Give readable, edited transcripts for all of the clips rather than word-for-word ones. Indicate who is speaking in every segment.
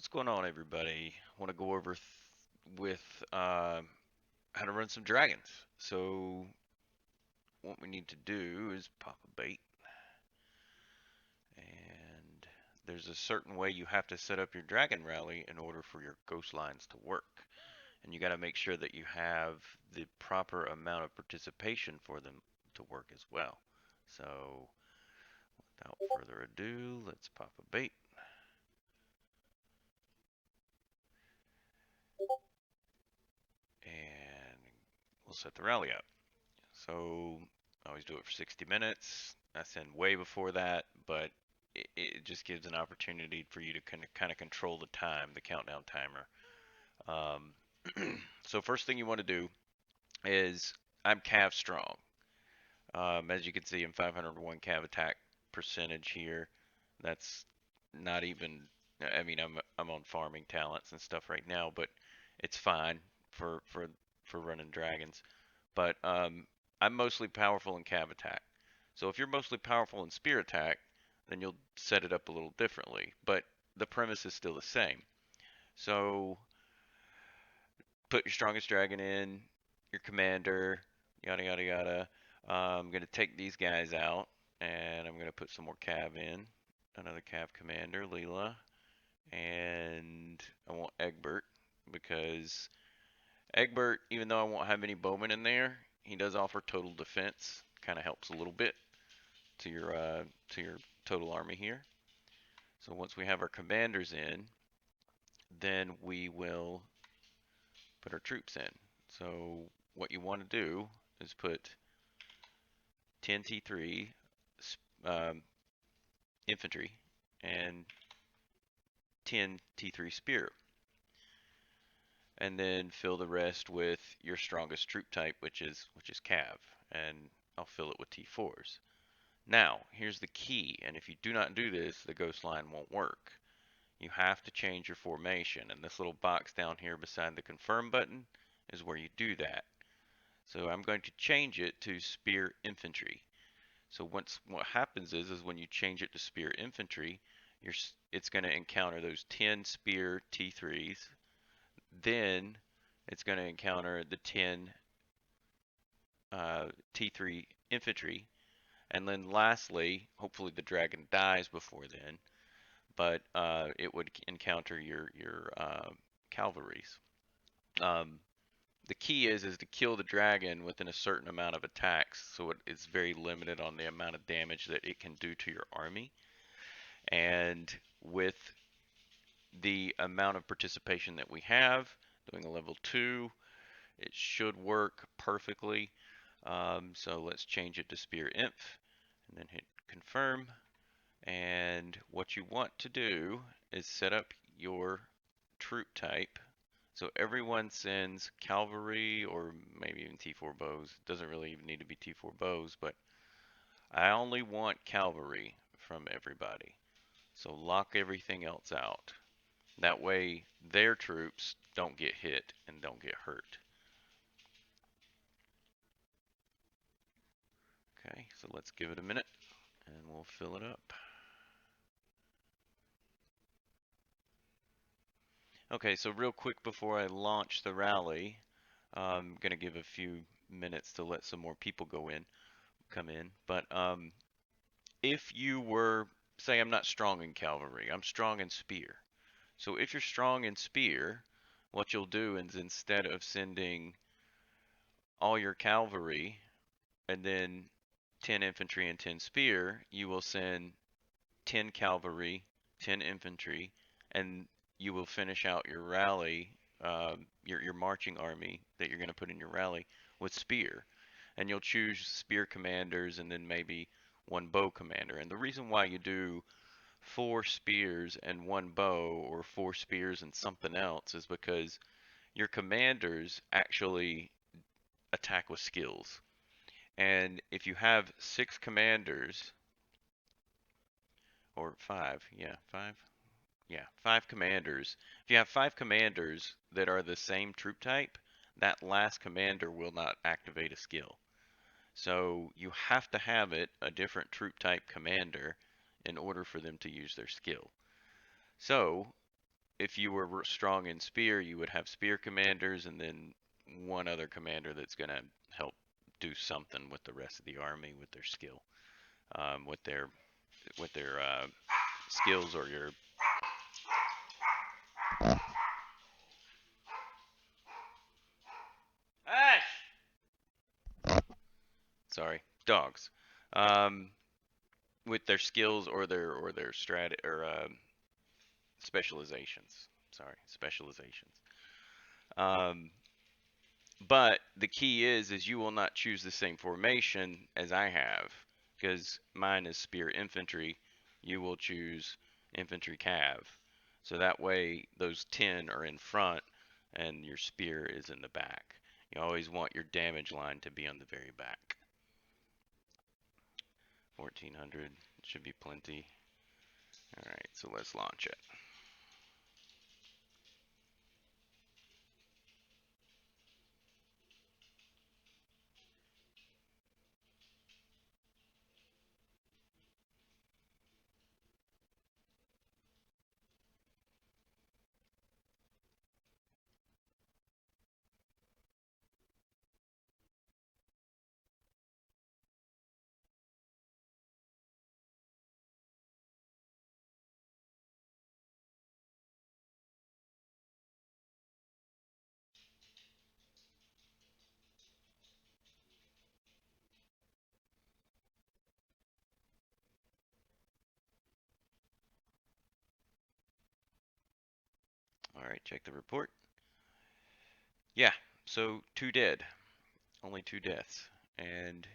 Speaker 1: What's going on, everybody? Want to go over with how to run some dragons. So what we need to do is pop a bait, and there's a certain way you have to set up your dragon rally in order for your ghost lines to work. And you got to make sure that you have the proper amount of participation for them to work as well. So without further ado, let's pop a bait. And we'll set the rally up. So I always do it for 60 minutes. I send way before that, but it just gives an opportunity for you to kind of control the time, the countdown timer. So first thing you want to do is I'm cav strong. As you can see, I'm 501 cav attack percentage here. That's not even. I mean, I'm on farming talents and stuff right now, but it's fine for running dragons. But I'm mostly powerful in cav attack. So if you're mostly powerful in spear attack, then you'll set it up a little differently. But the premise is still the same. So put your strongest dragon in, your commander, yada yada yada. I'm gonna take these guys out, and I'm gonna put some more cav in. Another cav commander, Leela, and I want Egbert because Egbert, even though I won't have any bowmen in there, he does offer total defense. Kind of helps a little bit to your total army here. So once we have our commanders in, then we will put our troops in. So what you want to do is put 10 T3 um, infantry and 10 T3 spear, and then fill the rest with your strongest troop type, which is cav, and I'll fill it with T4s. Now, here's the key, and if you do not do this, the ghost line won't work. You have to change your formation, and this little box down here beside the confirm button is where you do that. So I'm going to change it to spear infantry. So what happens is when you change it to spear infantry, it's going to encounter those 10 spear T3s. Then it's going to encounter the 10 T3 infantry. And then lastly, hopefully the dragon dies before then, but it would encounter your cavalries. The key is to kill the dragon within a certain amount of attacks, so it's very limited on the amount of damage that it can do to your army. And with the amount of participation that we have, doing a level 2, it should work perfectly. So let's change it to Spear Inf, and then hit confirm. And what you want to do is set up your troop type. So everyone sends cavalry or maybe even T4 bows. It doesn't really even need to be T4 bows, but I only want cavalry from everybody. So lock everything else out. That way their troops don't get hit and don't get hurt. Okay, so let's give it a minute and we'll fill it up. Okay, so real quick before I launch the rally, I'm gonna give a few minutes to let some more people come in. But if you were, say I'm not strong in cavalry, I'm strong in spear. So if you're strong in spear, what you'll do is instead of sending all your cavalry and then 10 infantry and 10 spear, you will send 10 cavalry, 10 infantry, and you will finish out your rally, your marching army that you're going to put in your rally with spear. And you'll choose spear commanders and then maybe one bow commander. And the reason why you do 4 spears and 1 bow, or 4 spears and something else, is because your commanders actually attack with skills. And if you have 6 commanders, or 5, yeah, 5, yeah, 5 commanders. If you have 5 commanders that are the same troop type, that last commander will not activate a skill. So you have to have it a different troop type commander in order for them to use their skill. So if you were strong in spear, you would have spear commanders, and then one other commander that's going to help do something with the rest of the army with their skill, with their skills or your. Sorry, dogs. Um, with their skills or their strat or specializations. Sorry, specializations. Um, but the key is you will not choose the same formation as I have because mine is spear infantry. You will choose infantry cav. So that way those 10 are in front and your spear is in the back. You always want your damage line to be on the very back. 1400 should be plenty. All right, so let's launch it. All right, check the report. Yeah, so 2 dead. Only 2 deaths. And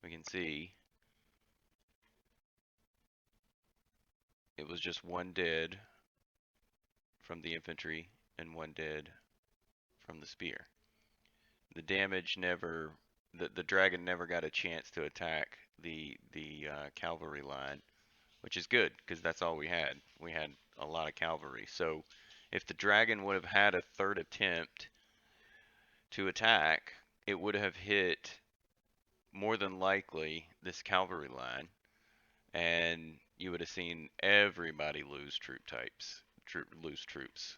Speaker 1: we can see it was just 1 dead from the infantry and 1 dead from the spear. The damage never, the dragon never got a chance to attack the cavalry line, which is good because that's all we had. We had a lot of cavalry. So if the dragon would have had a third attempt to attack, it would have hit more than likely this cavalry line, and you would have seen everybody lose lose troops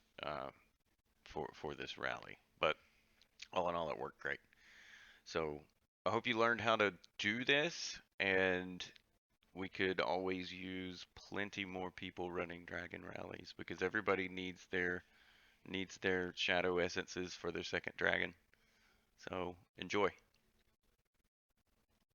Speaker 1: for this rally. But all in all, it worked great. So I hope you learned how to do this, and we could always use plenty more people running dragon rallies because everybody needs their shadow essences for their second dragon. So enjoy.